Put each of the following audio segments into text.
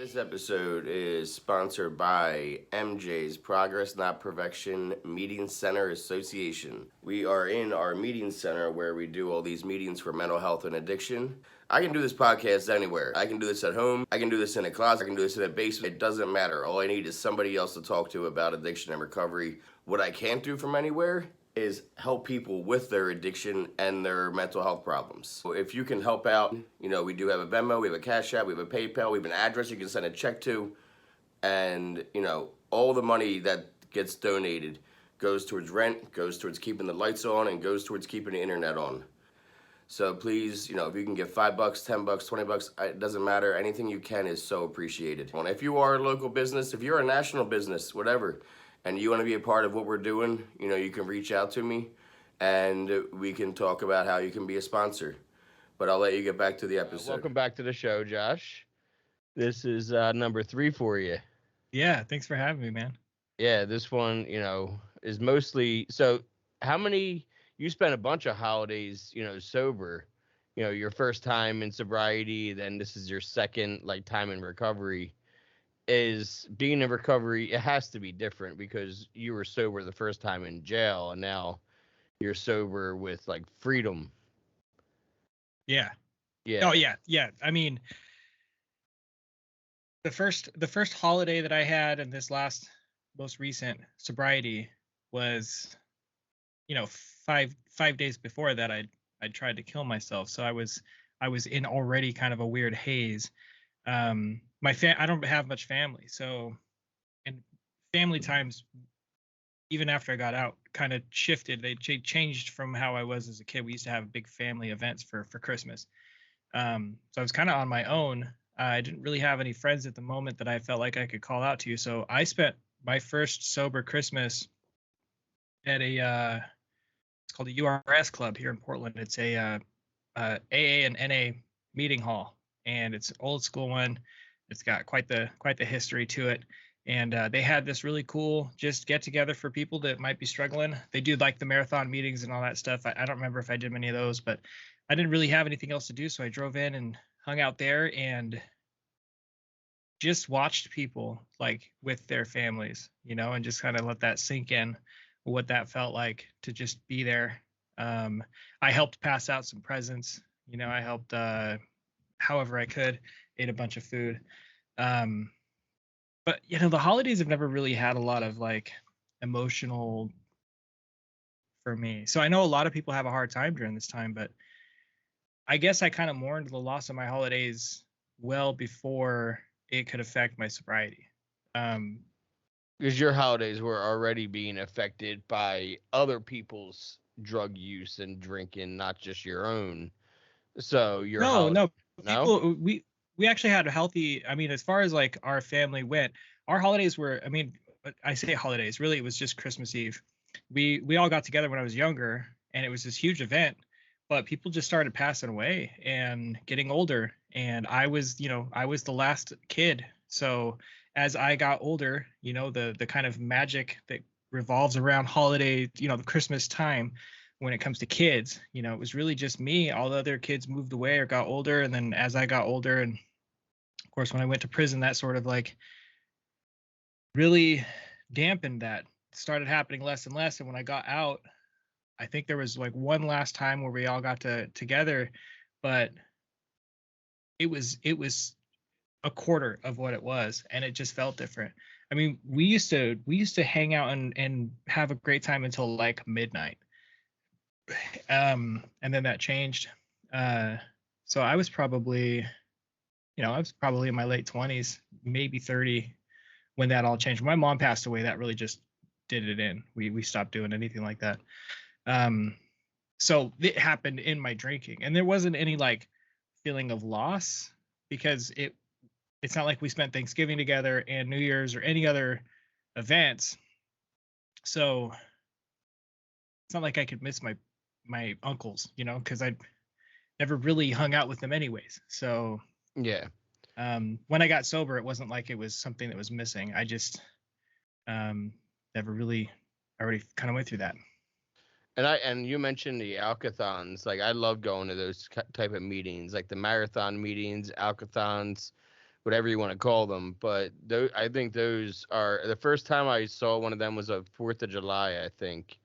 This episode is sponsored by MJ's Progress Not Perfection Meeting Center Association. We are in our meeting center where we do all these meetings for mental health and addiction. I can do this podcast anywhere. I can do this at home. I can do this in a closet. I can do this in a basement. It doesn't matter. All I need is somebody else to talk to about addiction and recovery. What I can't do from anywhere is help people with their addiction and their mental health problems. So if you can help out, we do have a Venmo, we have a Cash App, we have a PayPal, we have an address you can send a check to, and all the money that gets donated goes towards rent, goes towards keeping the lights on, and goes towards keeping the internet on. So please, if you can give $5, $10, $20, it doesn't matter. Anything you can is so appreciated. And if you are a local business, if you're a national business, whatever, and you want to be a part of what we're doing, you can reach out to me and we can talk about how you can be a sponsor. But I'll let you get back to the episode. Welcome back to the show, Josh. This is number 3 for you. Yeah, thanks for having me, man. Yeah, this one, is mostly, so how many, you spent a bunch of holidays, sober, your first time in sobriety, then this is your second, time in recovery. Is being in recovery, it has to be different because you were sober the first time in jail and now you're sober with freedom. Yeah. Yeah. Oh yeah. I mean, the first holiday that I had in this most recent sobriety was, 5 days before that I tried to kill myself. So I was in already kind of a weird haze. I don't have much family, so, and family times, even after I got out, kind of shifted. They changed from how I was as a kid. We used to have big family events for Christmas. So I was kind of on my own. I didn't really have any friends at the moment that I felt like I could call out to. So I spent my first sober Christmas at it's called a URS club here in Portland. It's a AA and NA meeting hall, and it's an old school one. It's got quite the history to it, and they had this really cool just get together for people that might be struggling. They do the marathon meetings and all that stuff. I don't remember if I did many of those, but I didn't really have anything else to do, so I drove in and hung out there and just watched people with their families, and just kind of let that sink in, what that felt like to just be there. I helped pass out some presents. I helped however I could, ate a bunch of food. But the holidays have never really had a lot of emotional for me. So I know a lot of people have a hard time during this time, but I guess I kind of mourned the loss of my holidays well before it could affect my sobriety. Because your holidays were already being affected by other people's drug use and drinking, not just your own. So no, people, we actually had a healthy, I mean, as far as our family went, our holidays were, I mean, I say holidays, really it was just Christmas Eve. We all got together when I was younger, and it was this huge event, but people just started passing away and getting older, and I was the last kid. So as I got older, the kind of magic that revolves around holiday, the Christmas time, when it comes to kids, it was really just me. All the other kids moved away or got older. And then as I got older, and of course, when I went to prison, that sort of really dampened that. It started happening less and less. And when I got out, I think there was one last time where we all got together, but it was a quarter of what it was. And it just felt different. I mean, we used to hang out and have a great time until midnight. And then that changed. So I was probably in my late 20s, maybe 30 when that all changed. When my mom passed away, that really just did it in. We stopped doing anything like that. So it happened in my drinking, and there wasn't any feeling of loss because it's not like we spent Thanksgiving together and New Year's or any other events. So it's not like I could miss my uncles, because I never really hung out with them anyways. So yeah. When I got sober, it wasn't like it was something that was missing. I just never really, I already kind of went through that. And you mentioned the alkathons. I love going to those type of meetings, the marathon meetings, alkathons. whatever you want to call them. But I think those are the first time I saw one of them was a 4th of July. I think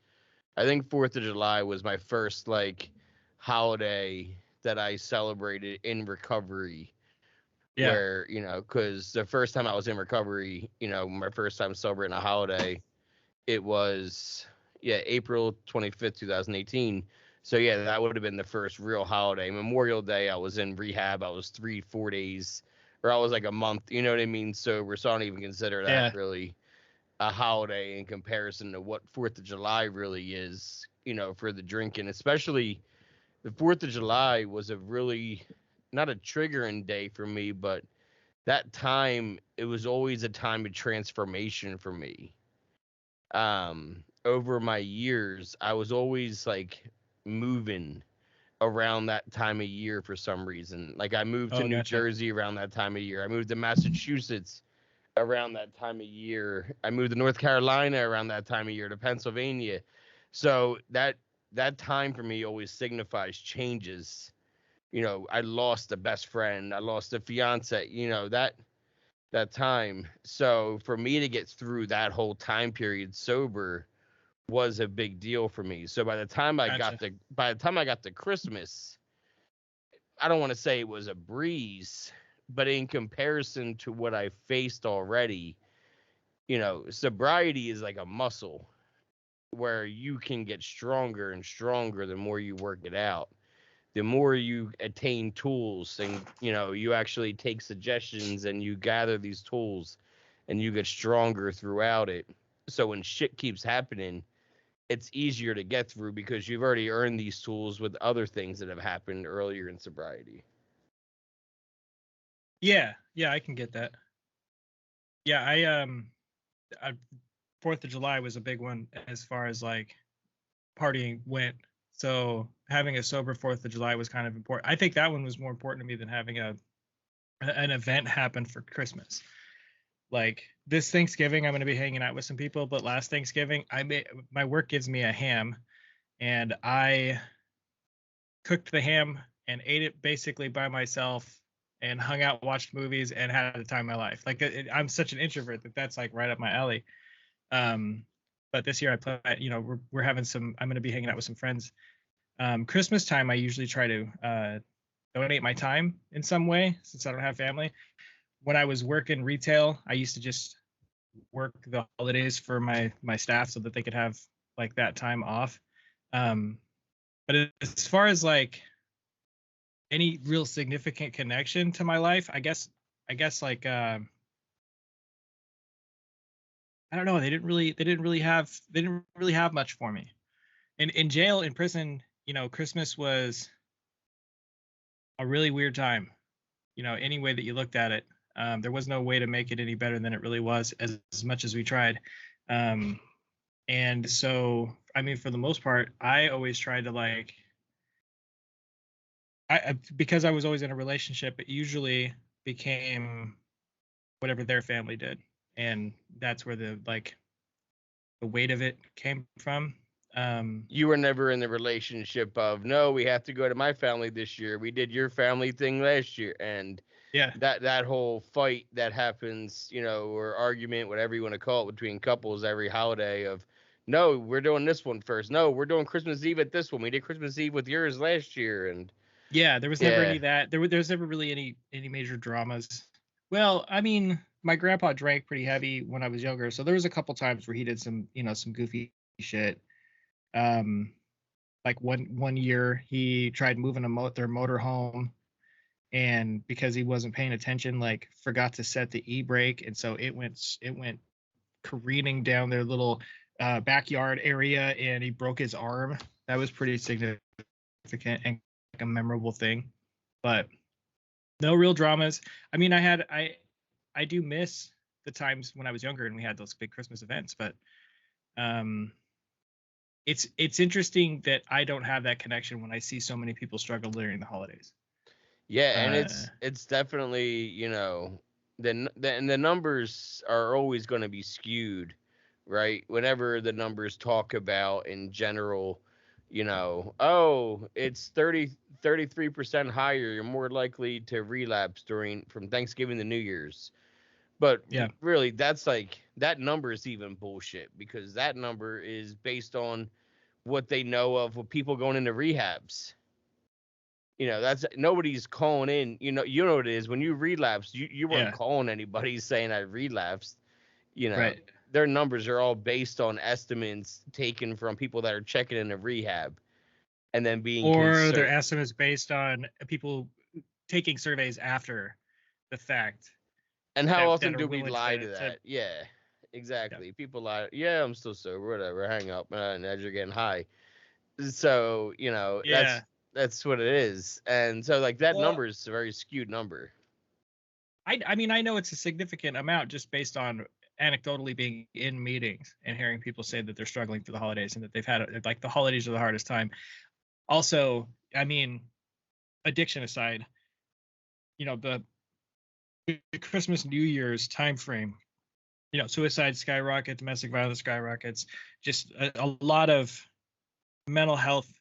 4th of July was my first like holiday that I celebrated in recovery. Yeah. Where, because the first time I was in recovery, my first time celebrating a holiday, it was, April 25th, 2018. So, yeah, that would have been the first real holiday. Memorial Day, I was in rehab. I was 3-4 days, or I was like a month, you know what I mean? So I don't even consider that Yeah. really a holiday in comparison to what 4th of July really is, for the drinking. Especially the 4th of July was a really, not a triggering day for me, but that time, it was always a time of transformation for me. Over my years, I was always like moving around that time of year for some reason. Like I moved to Oh, New gotcha. Jersey around that time of year. I moved to Massachusetts around that time of year. I moved to North Carolina around that time of year, to Pennsylvania. So that time for me always signifies changes. I lost a best friend, I lost a fiance, that time. So for me to get through that whole time period sober was a big deal for me. So Gotcha. by the time I got to Christmas, I don't want to say it was a breeze, but in comparison to what I faced already, sobriety is like a muscle where you can get stronger and stronger the more you work it out. The more you attain tools and you actually take suggestions and you gather these tools and you get stronger throughout it. So when shit keeps happening, it's easier to get through because you've already earned these tools with other things that have happened earlier in sobriety. Yeah. Yeah, I can get that. Yeah, I 4th of July was a big one as far as like partying went. So having a sober 4th of July was kind of important. I think that one was more important to me than having an event happen for Christmas. Like this Thanksgiving, I'm going to be hanging out with some people, but last Thanksgiving, my work gives me a ham, and I cooked the ham and ate it basically by myself and hung out, watched movies, and had the time of my life. Like I'm such an introvert that's like right up my alley. Um, but this year I plan, we're having some. I'm going to be hanging out with some friends. Christmas time, I usually try to donate my time in some way since I don't have family. When I was working retail, I used to just work the holidays for my staff so that they could have like that time off. Um, but as far as like any real significant connection to my life, I guess like I don't know, they didn't really have much for me. In jail, in prison, Christmas was a really weird time. Any way that you looked at it, there was no way to make it any better than it really was, as much as we tried. Um, and so, I mean, for the most part, I always tried to like, because I was always in a relationship, it usually became whatever their family did, and that's where the weight of it came from. You were never in the relationship of, no, we have to go to my family this year. We did your family thing last year. And Yeah, that whole fight that happens, or argument, whatever you want to call it, between couples every holiday of, no, we're doing this one first. No, we're doing Christmas Eve at this one. We did Christmas Eve with yours last year. And yeah, there was never any yeah, of that. There was never really any major dramas. Well, I mean, my grandpa drank pretty heavy when I was younger, so there was a couple times where he did some goofy shit. Um, like one year he tried moving their motor home, and because he wasn't paying attention, like forgot to set the e-brake, and so it went careening down their little backyard area, and he broke his arm. That was pretty significant and like a memorable thing, but no real dramas. I mean, I do miss the times when I was younger and we had those big Christmas events, but um it's interesting that I don't have that connection when I see so many people struggle during the holidays. yeah. And Uh it's definitely, and the numbers are always going to be skewed, right? Whenever the numbers talk about in general, oh, it's 33% higher. You're more likely to relapse from Thanksgiving to New Year's. But Yeah. really, that's like, that number is even bullshit, because that number is based on what they know of with people going into rehabs. That's, nobody's calling in. You know what it is when you relapse. You weren't Yeah. calling anybody saying I relapsed. Right. Their numbers are all based on estimates taken from people that are checking into rehab, and then being Or their concerned. estimates based on people taking surveys after the fact. And how that often are do we willing lie to that? Yeah, yeah. exactly. People lie. Yeah, I'm still sober. Whatever. Hang up, and as you're getting high. So Yeah. that's what it is. And so, like, that Well, number is a very skewed number. I mean, I know it's a significant amount just based on anecdotally being in meetings and hearing people say that they're struggling through the holidays and that they've had, like, the holidays are the hardest time. Also, I mean, addiction aside, the Christmas, New Year's time frame, suicide skyrocket, domestic violence skyrockets, just a lot of mental health,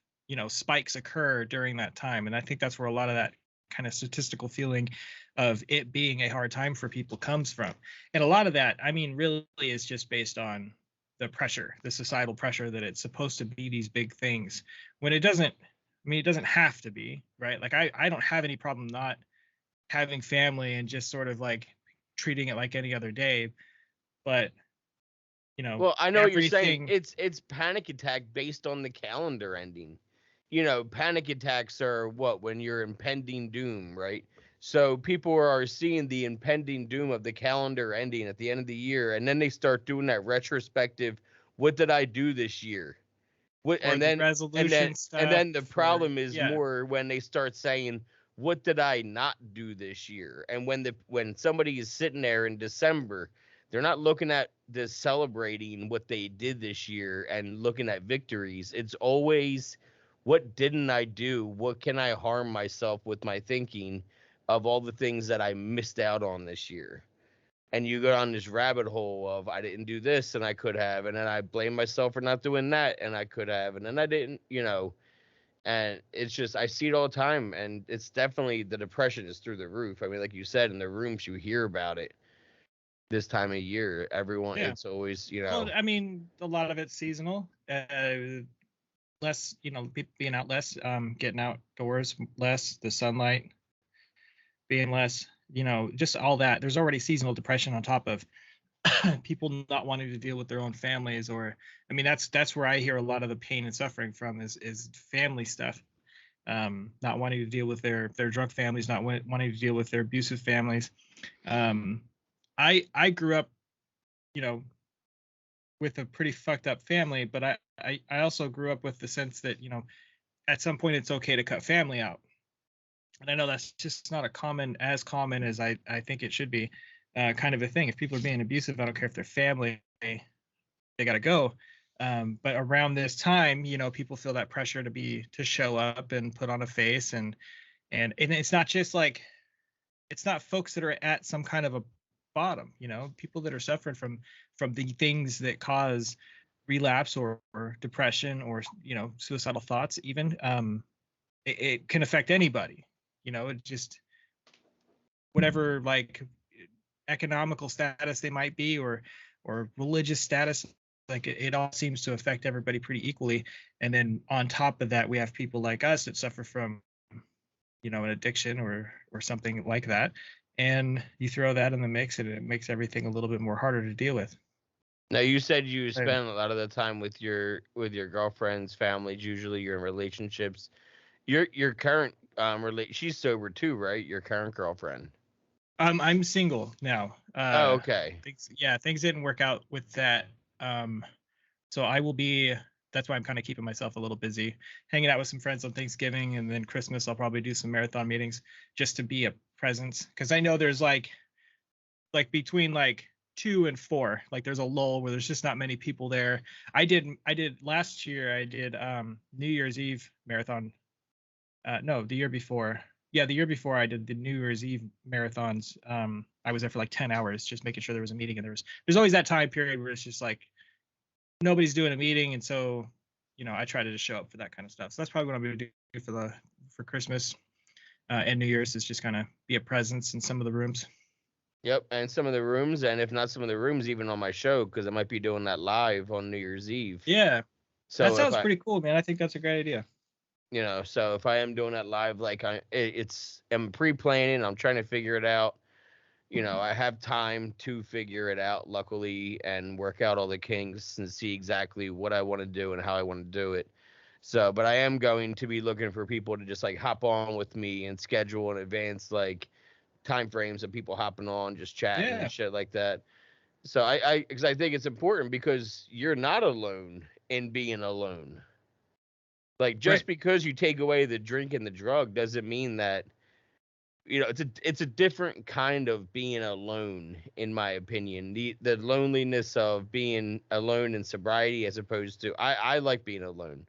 spikes occur during that time. And I think that's where a lot of that kind of statistical feeling of it being a hard time for people comes from. And a lot of that, I mean, really is just based on the pressure, the societal pressure that it's supposed to be these big things when it doesn't. I mean, it doesn't have to be, right? Like, I don't have any problem not having family and just sort of like treating it like any other day. But, Well, I know what you're saying. everything. It's panic attack based on the calendar ending. Panic attacks are what, when you're impending doom, right? So people are seeing the impending doom of the calendar ending at the end of the year, and then they start doing that retrospective. What did I do this year? What, Or and the then resolution stuff. and then the Or, problem is yeah. more when they start saying, what did I not do this year? And when somebody is sitting there in December, they're not looking at this celebrating what they did this year and looking at victories. It's always, what didn't I do? What can I harm myself with my thinking of all the things that I missed out on this year? And you go down this rabbit hole of, I didn't do this and I could have, and then I blame myself for not doing that and I could have, and then I didn't, and it's just, I see it all the time, and it's definitely, the depression is through the roof. I mean, like you said, in the rooms you hear about it this time of year, everyone, Yeah. it's always, Well, I mean, a lot of it's seasonal. Less, people being out less, getting outdoors less, the sunlight being less, just all that. There's already seasonal depression on top of people not wanting to deal with their own families. Or, I mean, that's where I hear a lot of the pain and suffering from is family stuff. Not wanting to deal with their drug families, not wanting to deal with their abusive families. I grew up, with a pretty fucked up family, but I also grew up with the sense that, at some point it's okay to cut family out. And I know that's just not as common as I think it should be, kind of a thing. If people are being abusive, I don't care if they're family, they got to go. But around this time, people feel that pressure to show up and put on a face, and it's not just like, it's not folks that are at some kind of a bottom, people that are suffering from the things that cause relapse or depression or, suicidal thoughts even. It can affect anybody, it just, whatever, like, economical status they might be, or religious status, like, it all seems to affect everybody pretty equally. And then on top of that, we have people like us that suffer from, an addiction or something like that, and you throw that in the mix and it makes everything a little bit more harder to deal with. Now, you said you spend a lot of the time with your girlfriends, families. Usually you're in relationships. Your current she's sober too, right? Your current girlfriend. I'm single now. Oh, okay. Things didn't work out with that. So I will be. That's why I'm kind of keeping myself a little busy, hanging out with some friends on Thanksgiving, and then Christmas I'll probably do some marathon meetings just to be a presence, because I know there's like between like 2 and 4, like there's a lull where there's just not many people there. I did last year. I did New Year's Eve marathon. No, the year before. Yeah, the year before I did the New Year's Eve marathons. I was there for like 10 hours just making sure there was a meeting, and there's always that time period where it's just like nobody's doing a meeting, and so I try to just show up for that kind of stuff. So that's probably what I'm going to do for for Christmas and New Year's is just kind of be a presence in some of the rooms. Yep, and some of the rooms, and if not some of the rooms, even on my show, because I might be doing that live on New Year's Eve. Yeah, So that if sounds I, pretty cool, man. I think that's a great idea. so if I am doing that live, like I'm pre-planning, I'm trying to figure it out. I have time to figure it out, luckily, and work out all the kinks and see exactly what I want to do and how I want to do it. So, but I am going to be looking for people to just like hop on with me and schedule in advance, like time frames of people hopping on, just chatting Yeah. and shit like that. So because I think it's important because you're not alone in being alone. Like just Right. because you take away the drink and the drug doesn't mean that it's a different kind of being alone, in my opinion. The loneliness of being alone in sobriety as opposed to I like being alone.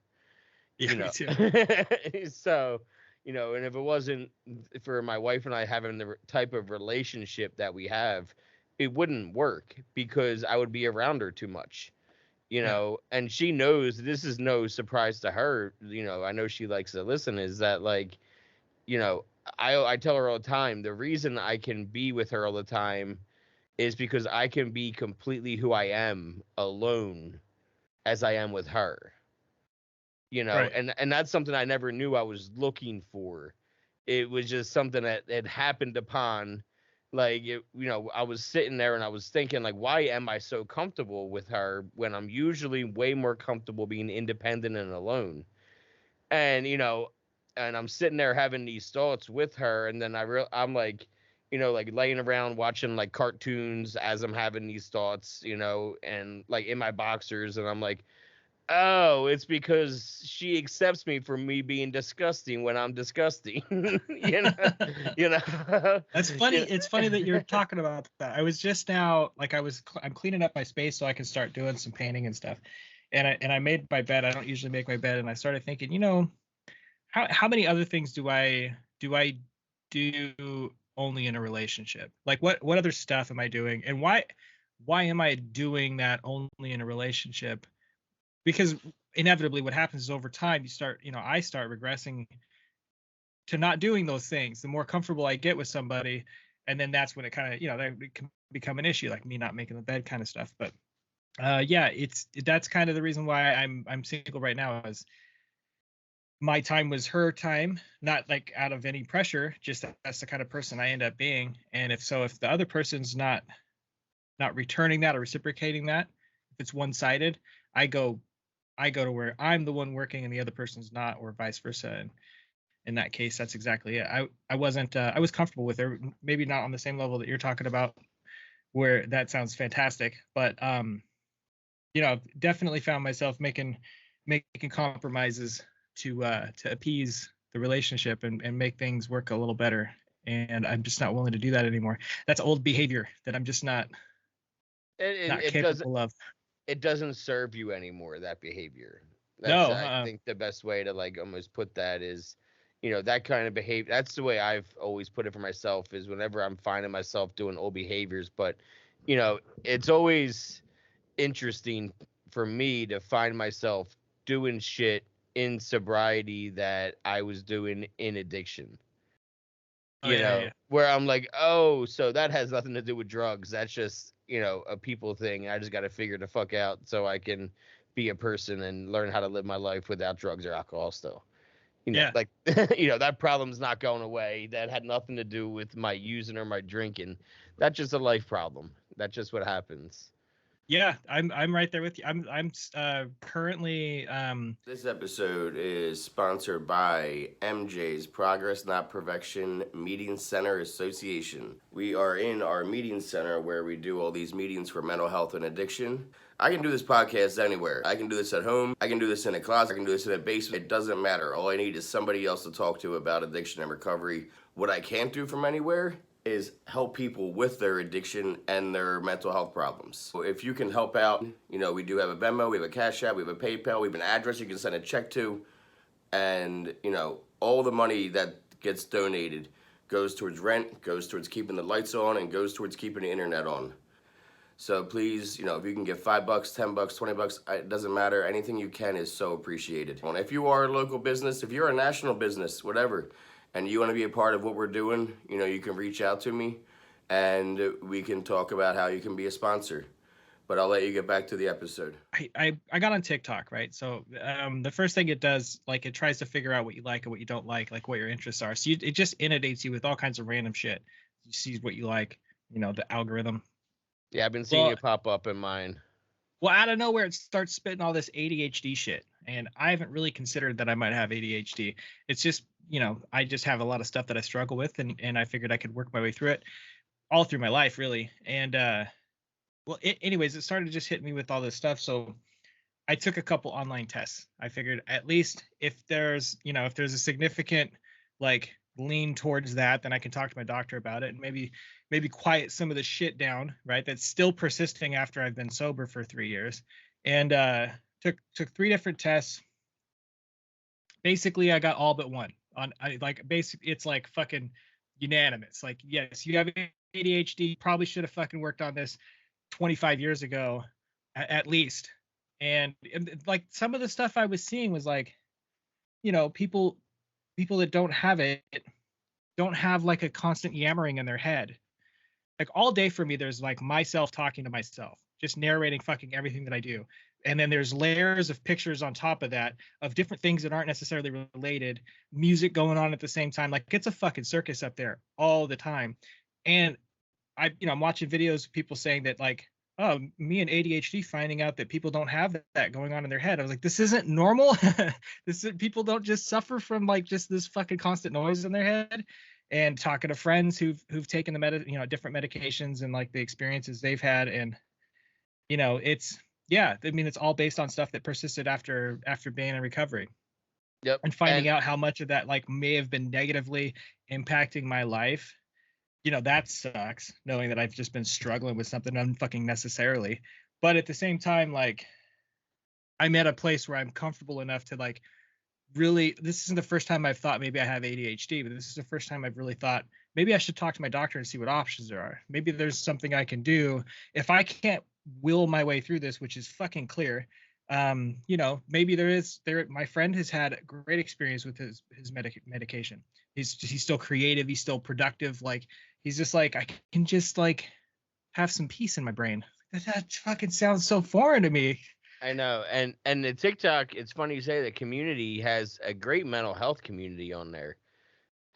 Yeah, me too. So, and if it wasn't for my wife and I having the type of relationship that we have, it wouldn't work because I would be around her too much. And she knows this is no surprise to her. I know she likes to listen is that like, I tell her all the time, the reason I can be with her all the time is because I can be completely who I am alone as I am with her. Right. And that's something I never knew I was looking for. It was just something that had happened upon. Like, I was sitting there and I was thinking, like, why am I so comfortable with her when I'm usually way more comfortable being independent and alone? And, and I'm sitting there having these thoughts with her. And then I'm like, like laying around watching like cartoons as I'm having these thoughts, and like in my boxers. And I'm like, oh, it's because she accepts me for me being disgusting when I'm disgusting. you know, you know. That's funny. It's funny that you're talking about that. I was just now like I'm cleaning up my space so I can start doing some painting and stuff. And I made my bed. I don't usually make my bed, and I started thinking, how many other things do I do only in a relationship? Like what other stuff am I doing, and why am I doing that only in a relationship? Because inevitably what happens is over time I start regressing to not doing those things the more comfortable I get with somebody, and then that's when it kind of that can become an issue, like me not making the bed kind of stuff. But yeah, that's kind of the reason why I'm single right now, is my time was her time, not like out of any pressure, just that's the kind of person I end up being. And if the other person's not returning that or reciprocating that, if it's one-sided, I go to where I'm the one working and the other person's not, or vice versa. And in that case, that's exactly it. I wasn't I was comfortable with her, maybe not on the same level that you're talking about, where that sounds fantastic, but definitely found myself making compromises to appease the relationship and make things work a little better. And I'm just not willing to do that anymore. That's old behavior that I'm just not capable of. It doesn't serve you anymore, that behavior. No, I think the best way to like almost put that is, that kind of behavior. That's the way I've always put it for myself, is whenever I'm finding myself doing old behaviors. But, it's always interesting for me to find myself doing shit in sobriety that I was doing in addiction. Where I'm like, oh, so that has nothing to do with drugs. That's just, a people thing. I just got to figure the fuck out so I can be a person and learn how to live my life without drugs or alcohol still. Like, that problem's not going away. That had nothing to do with my using or my drinking. That's just a life problem. That's just what happens. Yeah, I'm right there with you. I'm currently This episode is sponsored by MJ's Progress Not Perfection Meeting Center Association. We are in our meeting center where we do all these meetings for mental health and addiction. I can do this podcast anywhere. I can do this at home. I can do this in a closet. I can do this in a basement. It doesn't matter. All I need is somebody else to talk to about addiction and recovery. What I can't do from anywhere is help people with their addiction and their mental health problems. So if you can help out, we do have a Venmo, we have a Cash App, we have a PayPal, we have an address you can send a check to, and all the money that gets donated goes towards rent, goes towards keeping the lights on, and goes towards keeping the internet on. So please, if you can give $5, $10, $20, it doesn't matter. Anything you can is so appreciated. And if you are a local business, if you're a national business, whatever, and you want to be a part of what we're doing, you can reach out to me and we can talk about how you can be a sponsor. But I'll let you get back to the episode. I got on TikTok, right? So the first thing it does, like, it tries to figure out what you like and what you don't like what your interests are. So it just inundates you with all kinds of random shit. You see what you like, the algorithm. Yeah, I've been seeing it pop up in mine. Well, out of nowhere, it starts spitting all this ADHD shit. And I haven't really considered that I might have ADHD. It's just, I just have a lot of stuff that I struggle with. And I figured I could work my way through it all through my life, really. And, anyways, it started just hitting me with all this stuff. So I took a couple online tests. I figured at least if there's a significant lean towards that, then I can talk to my doctor about it and maybe quiet some of the shit down, right? That's still persisting after I've been sober for 3 years. And took 3 different tests. Basically, I got all but one. It's like fucking unanimous. Like, yes, you have ADHD. Probably should have fucking worked on this 25 years ago, at least. And like some of the stuff I was seeing was like, people that don't have it don't have like a constant yammering in their head. Like all day for me, there's like myself talking to myself, just narrating fucking everything that I do. And then there's layers of pictures on top of that of different things that aren't necessarily related, music going on at the same time. Like it's a fucking circus up there all the time. And I'm watching videos of people saying that like, oh, me and ADHD finding out that people don't have that going on in their head. I was like, this isn't normal. People don't just suffer from like just this fucking constant noise in their head. And talking to friends who've taken the different medications and like the experiences they've had, and it's all based on stuff that persisted after being in recovery. Yep. And finding out how much of that like may have been negatively impacting my life. That sucks, knowing that I've just been struggling with something unfucking necessarily. But at the same time, like, I'm at a place where I'm comfortable enough to like really, this isn't the first time I've thought maybe I have ADHD, but this is the first time I've really thought maybe I should talk to my doctor and see what options there are. Maybe there's something I can do if I can't will my way through this, which is fucking clear. Maybe my friend has had a great experience with his medication. He's still creative. He's still productive. Like, he's just like, I can just like have some peace in my brain. That fucking sounds so foreign to me. I know. And the TikTok, it's funny you say the community has a great mental health community on there.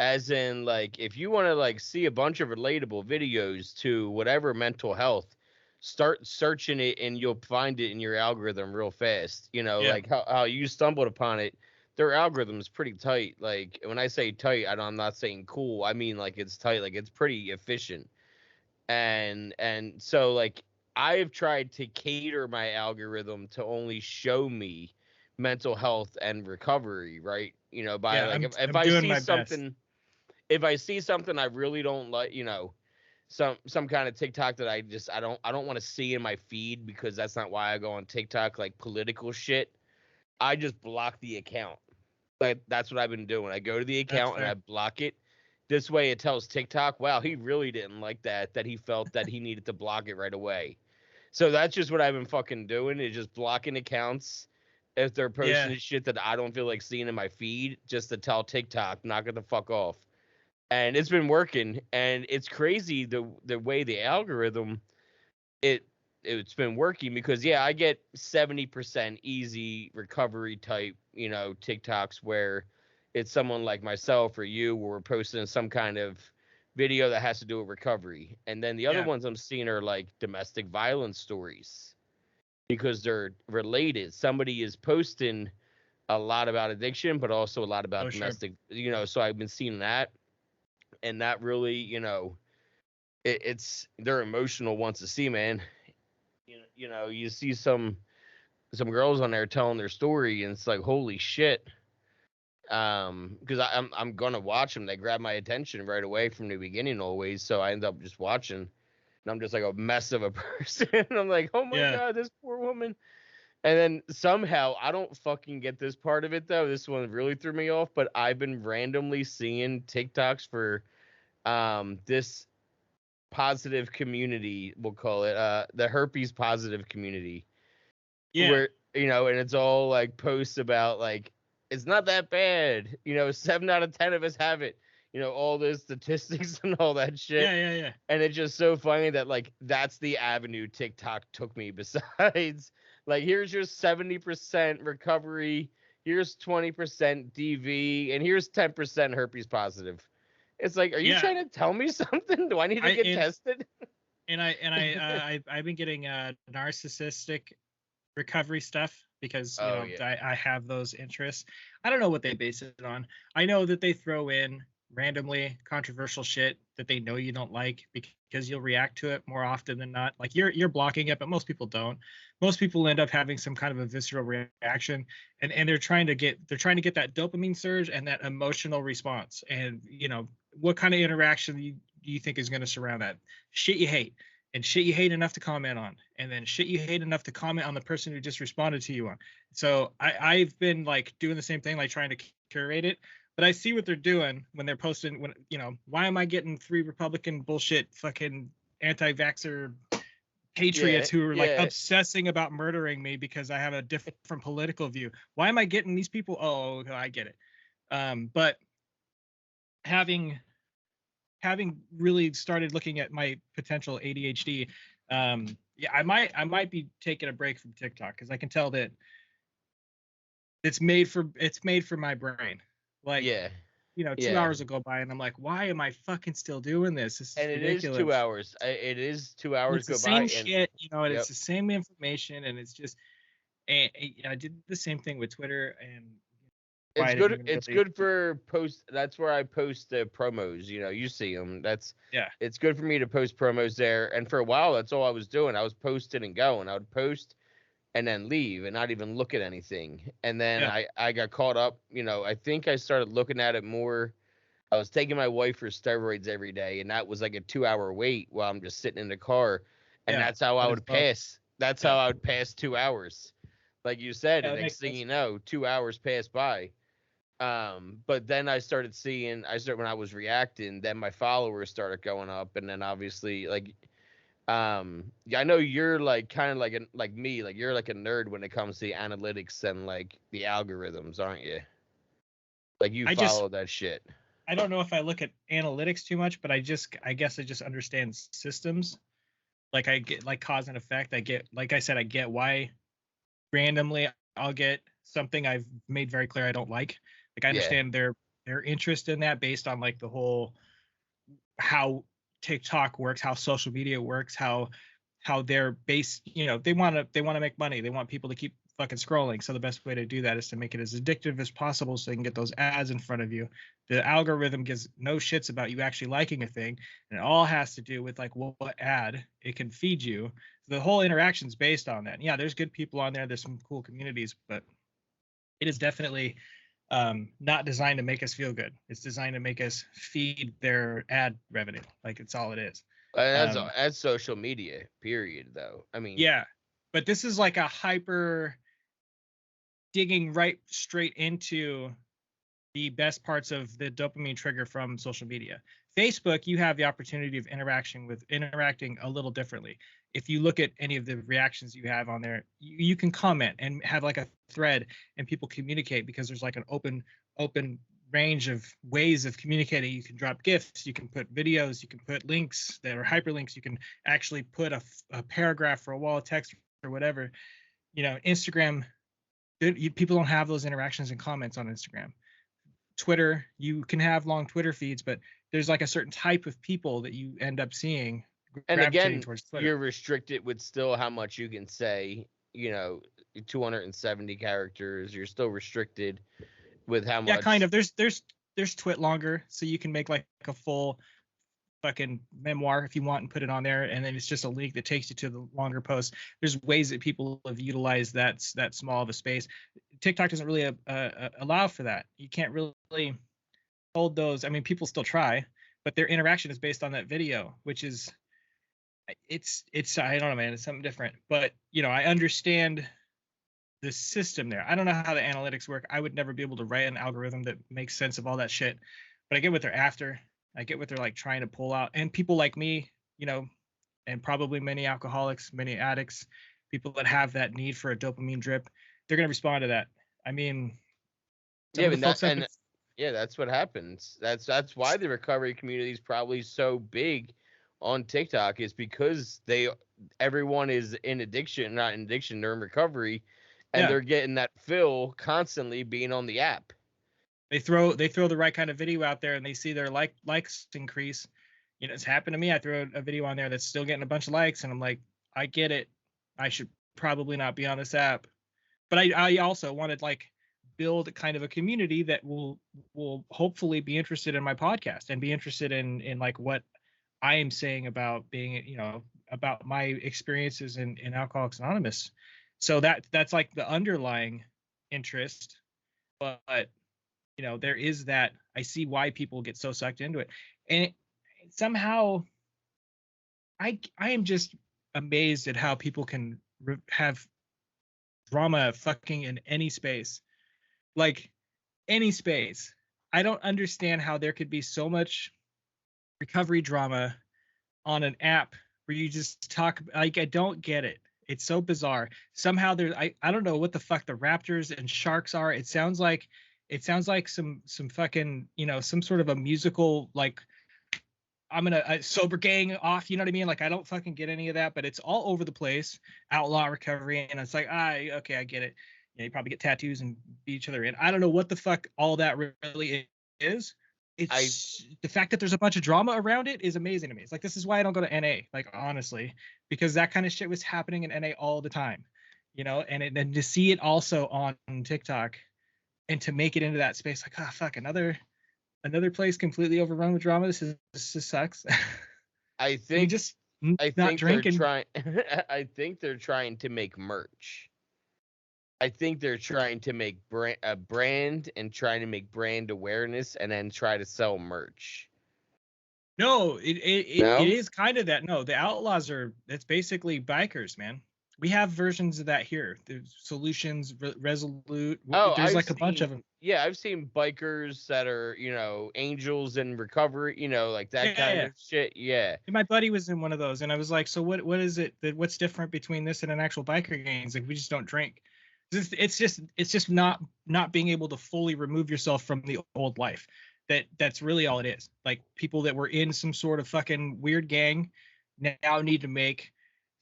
As in, like, if you want to like see a bunch of relatable videos to whatever mental health, start searching it and you'll find it in your algorithm real fast. Like how you stumbled upon it. Their algorithm is pretty tight. Like, when I say tight, I'm not saying cool. I mean, like, it's tight. Like, it's pretty efficient. And so, like, I've tried to cater my algorithm to only show me mental health and recovery, right? By like, if I see something, if I see something I really don't like, some kind of TikTok that I don't want to see in my feed, because that's not why I go on TikTok, like political shit, I just block the account. Like, that's what I've been doing. I go to the account and I block it. This way it tells TikTok, wow, he really didn't like that he felt that he needed to block it right away. So that's just what I've been fucking doing, is just blocking accounts if they're posting shit that I don't feel like seeing in my feed, just to tell TikTok, knock it the fuck off. And it's been working. And it's crazy the way the algorithm, it's been working, because I get 70% easy recovery type, TikToks, where it's someone like myself or you, where we're posting some kind of video that has to do with recovery. And then the other ones I'm seeing are like domestic violence stories, because they're related. Somebody is posting a lot about addiction, but also a lot about domestic, so I've been seeing that. And that really, it's they're emotional ones to see, man. You see some girls on there telling their story, and it's like, holy shit. Because I'm gonna watch them. They grab my attention right away from the beginning always, so I end up just watching, and I'm just like a mess of a person. I'm like, oh my god, this poor woman. And then somehow, I don't fucking get this part of it though. This one really threw me off, but I've been randomly seeing TikToks for this positive community, we'll call it, the herpes positive community, Yeah. where, you know, and it's all like posts about like, it's not that bad, you know, 7 out of 10 of us have it, you know, all those statistics and all that shit. Yeah. And it's just so funny that like that's the avenue TikTok took me. Besides, like, here's your 70% recovery, here's 20% DV, and here's 10% herpes positive. It's like, are you Yeah. trying to tell me something? Do I need to get tested? I've been getting narcissistic recovery stuff because I have those interests. I don't know what they base it on. I know that they throw in randomly controversial shit that they know you don't like because you'll react to it more often than not. Like you're blocking it, but most people don't. Most people end up having some kind of a visceral reaction, and they're trying to get that dopamine surge and that emotional response. And you know, what kind of interaction do you think is going to surround that? Shit you hate, and shit you hate enough to comment on, and then shit you hate enough to comment on the person who just responded to you on. So I've been like doing the same thing, like trying to curate it. But I see what they're doing when they're posting. When you know, why am I getting 3 Republican bullshit fucking anti-vaxxer patriots who are like obsessing about murdering me because I have a different political view? Why am I getting these people? Oh, I get it. But having really started looking at my potential ADHD, I might be taking a break from TikTok because I can tell that it's made for my brain. Like, you know, 2 hours will go by and I'm like, why am I fucking still doing this? This is ridiculous. It is 2 hours. It is 2 hours it's the same shit, you know, and it's the same information, and it's just, and I did the same thing with Twitter, and it's good. It's good for post. That's where I post the promos. You know, you see them. It's good for me to post promos there. And for a while, that's all I was doing. I was posting and going. I would post and then leave and not even look at anything. And then I got caught up. You know, I think I started looking at it more. I was taking my wife for steroids every day, and that was like a 2-hour wait while I'm just sitting in the car. And that's how I would pass. That's how I would pass 2 hours. Like you said, the next thing you know, 2 hours passed by. But then I started seeing, when I was reacting, then my followers started going up, and then obviously like, I know you're like kind of like me, like you're like a nerd when it comes to the analytics and like the algorithms, aren't you? Like you follow that shit. I don't know if I look at analytics too much, but I guess I just understand systems. Like I get like cause and effect. I get, like I said, I get why randomly I'll get something I've made very clear I don't like. Like I understand their interest in that based on like the whole how TikTok works, how social media works, how they're based, you know, they want to make money. They want people to keep fucking scrolling. So the best way to do that is to make it as addictive as possible so they can get those ads in front of you. The algorithm gives no shits about you actually liking a thing, and it all has to do with like what ad it can feed you. So the whole interaction is based on that. And yeah, there's good people on there. There's some cool communities, but it is definitely not designed to make us feel good. It's designed to make us feed their ad revenue. Like it's all it is. That's social media, period, though. I mean, yeah, but this is like a hyper digging right straight into the best parts of the dopamine trigger from social media. Facebook, you have the opportunity of interacting a little differently. If you look at any of the reactions you have on there, you can comment and have like a thread, and people communicate because there's like an open range of ways of communicating. You can drop GIFs, you can put videos, you can put links that are hyperlinks, you can actually put a paragraph or a wall of text or whatever. You know, Instagram, people don't have those interactions and comments on Instagram. Twitter, you can have long Twitter feeds, but there's like a certain type of people that you end up seeing. And again, you're restricted with still how much you can say. You know, 270 characters. You're still restricted with how much. Yeah, kind of. There's Twit longer, so you can make like a full fucking memoir if you want and put it on there, and then it's just a link that takes you to the longer post. There's ways that people have utilized that small of a space. TikTok doesn't really allow for that. You can't really hold those. I mean, people still try, but their interaction is based on that video, which is it's I don't know, man, it's something different. But you know, I understand the system there. I don't know how the analytics work. I would never be able to write an algorithm that makes sense of all that shit, but I get what they're after. I get what they're like trying to pull out. And people like me and probably many alcoholics, many addicts, people that have that need for a dopamine drip, they're going to respond to that. I mean, some Yeah, of the folks I've been, yeah, that's what happens. That's why the recovery community is probably so big on TikTok, is because everyone is in addiction, not in addiction, they're in recovery, and yeah, they're getting that fill constantly being on the app. they throw the right kind of video out there and they see their likes increase. It's happened to me. I throw a video on there that's still getting a bunch of likes, and I'm like, I get it. I should probably not be on this app. But I also wanted like build kind of a community that will hopefully be interested in my podcast and be interested in like what I am saying about being, about my experiences in Alcoholics Anonymous. So that's like the underlying interest. But there is that. I see why people get so sucked into it, and somehow I am just amazed at how people can have drama fucking in any space, like any space. I don't understand how there could be so much recovery drama on an app where you just talk. Like, I don't get it. It's so bizarre. Somehow there's I don't know what the fuck the raptors and sharks are. It sounds like some fucking, some sort of a musical, like I'm gonna sober gang off, you know what I mean? Like, I don't fucking get any of that, but it's all over the place. Outlaw recovery, and it's like, okay, I get it. You probably get tattoos and beat each other in. I don't know what the fuck all that really is. It's the fact that there's a bunch of drama around it is amazing to me. It's like, this is why I don't go to NA, like, honestly, because that kind of shit was happening in NA all the time, and to see it also on TikTok and to make it into that space, like, fuck, another place completely overrun with drama. This just sucks. I think just I not think drinking. they're trying. I think they're trying to make merch. I think they're trying to make a brand and trying to make brand awareness, and then try to sell merch. No, it is kind of that. No, the Outlaws it's basically bikers, man. We have versions of that here. There's Solutions, Resolute. There's like a bunch of them. Yeah, I've seen bikers that are, angels in recovery, like that kind of shit. Yeah. And my buddy was in one of those, and I was like, so what is it what's different between this and an actual biker gang? It's like, we just don't drink. It's just not being able to fully remove yourself from the old life. That's really all it is. Like, people that were in some sort of fucking weird gang now need to make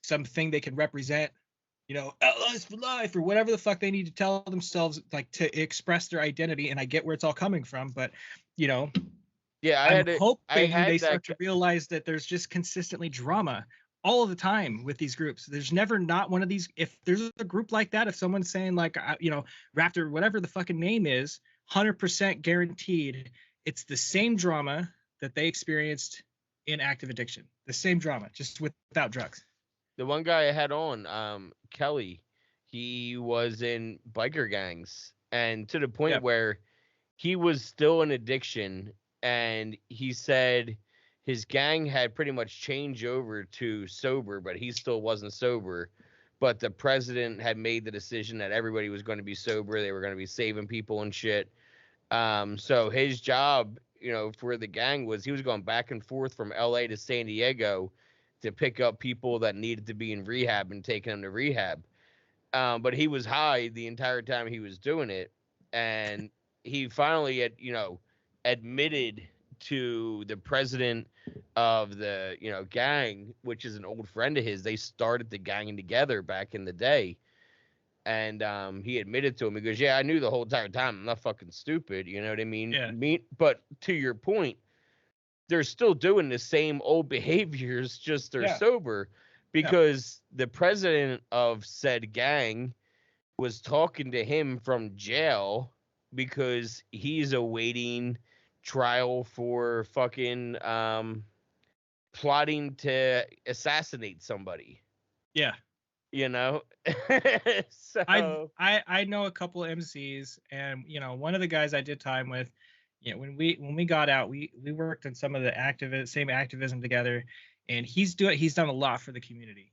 something they can represent, Outlaws for life, or whatever the fuck they need to tell themselves, like, to express their identity. And I get where it's all coming from, but yeah, I'm hoping they start to realize that there's just consistently drama all of the time with these groups. There's never not one of these. If there's a group like that, if someone's saying like, Raptor, whatever the fucking name is, 100% guaranteed, it's the same drama that they experienced in active addiction. The same drama, just without drugs. The one guy I had on, Kelly, he was in biker gangs, and to the point where he was still in addiction, and he said his gang had pretty much changed over to sober, but he still wasn't sober. But the president had made the decision that everybody was going to be sober. They were going to be saving people and shit. So his job, for the gang was he was going back and forth from LA to San Diego to pick up people that needed to be in rehab and taking them to rehab. But he was high the entire time he was doing it. And he finally admitted to the president of the, gang, which is an old friend of his. They started the gang together back in the day. And he admitted to him, he goes, yeah, I knew the whole entire time I'm not fucking stupid. You know what I mean? Yeah. But to your point, they're still doing the same old behaviors, just they're sober, because the president of said gang was talking to him from jail because he's awaiting trial for fucking plotting to assassinate somebody. Yeah. So I know a couple of MCs, and one of the guys I did time with, when we got out, we worked on some of the same activism together, and he's done a lot for the community.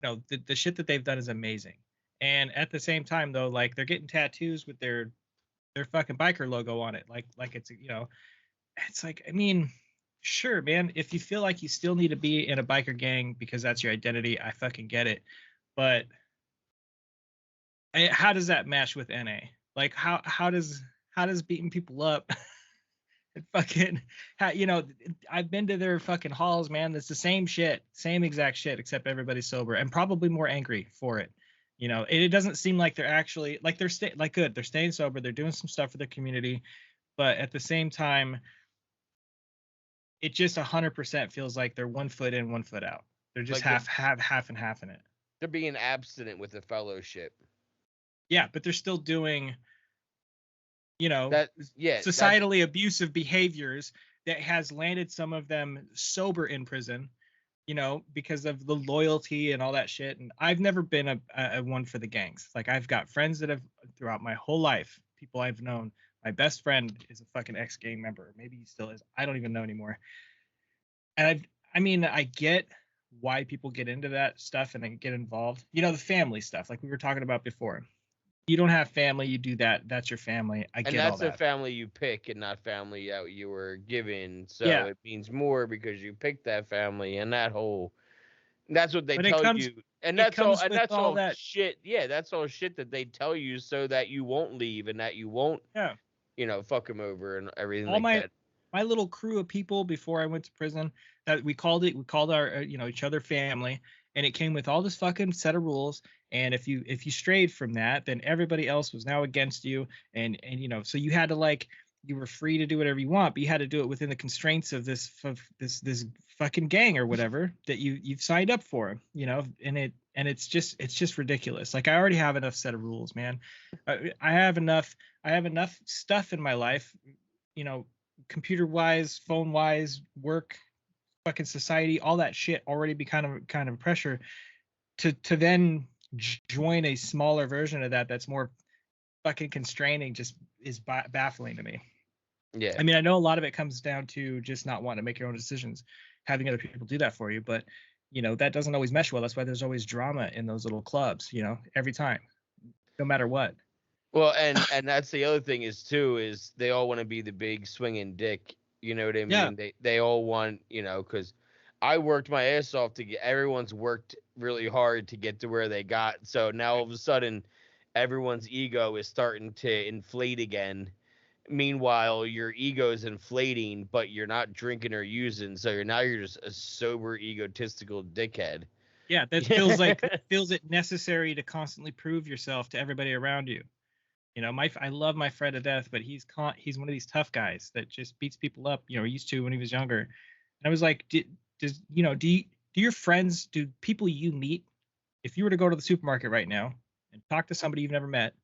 The shit that they've done is amazing. And at the same time, though, like, they're getting tattoos with their fucking biker logo on it, like it's it's like, I mean, sure, man, if you feel like you still need to be in a biker gang because that's your identity, I fucking get it. But how does that match with NA? Like how does beating people up and fucking I've been to their fucking halls, man. It's the same shit, same exact shit, except everybody's sober and probably more angry for it. It doesn't seem like they're actually like they're staying sober, they're doing some stuff for their community, but at the same time, it just 100% feels like they're 1 foot in, 1 foot out. They're just Like half and half in it. they're being abstinent with the fellowship. Yeah, but they're still doing, that's societally abusive behaviors that has landed some of them sober in prison, because of the loyalty and all that shit. And I've never been a one for the gangs. Like, I've got friends that have, throughout my whole life, people I've known. My best friend is a fucking ex-gang member. Maybe he still is. I don't even know anymore. And I get why people get into that stuff and then get involved. The family stuff, like we were talking about before. You don't have family, you do that. That's your family. I get all that. And that's a family you pick and not family that you were given. So Yeah. it means more because you picked that family and that's what they tell you. And that's all that shit. Yeah, that's all shit that they tell you so that you won't leave and that you won't fuck them over and everything all like that. My little crew of people before I went to prison, that we called our each other family, and it came with all this fucking set of rules. And if you strayed from that, then everybody else was now against you. And so you had to, you were free to do whatever you want, but you had to do it within the constraints of this fucking gang or whatever that you've signed up for, and it's just ridiculous. Like, I already have enough set of rules, man. I have enough stuff in my life, computer wise, phone wise, work, fucking society, all that shit already be kind of pressure to then join a smaller version of that's more fucking constraining. Just is baffling to me. Yeah. I know a lot of it comes down to just not wanting to make your own decisions, having other people do that for you, but that doesn't always mesh well. That's why there's always drama in those little clubs, every time, no matter what. Well, and that's the other thing is they all want to be the big swinging dick. You know what I mean? Yeah. They all want, because I worked my ass off everyone's worked really hard to get to where they got. So now all of a sudden, everyone's ego is starting to inflate again. Meanwhile, your ego is inflating, but you're not drinking or using. So you're just a sober, egotistical dickhead. Yeah, that feels it necessary to constantly prove yourself to everybody around you. I love my friend to death, but he's one of these tough guys that just beats people up. Used to when he was younger. And I was like, do your friends, do people you meet, if you were to go to the supermarket right now and talk to somebody you've never met,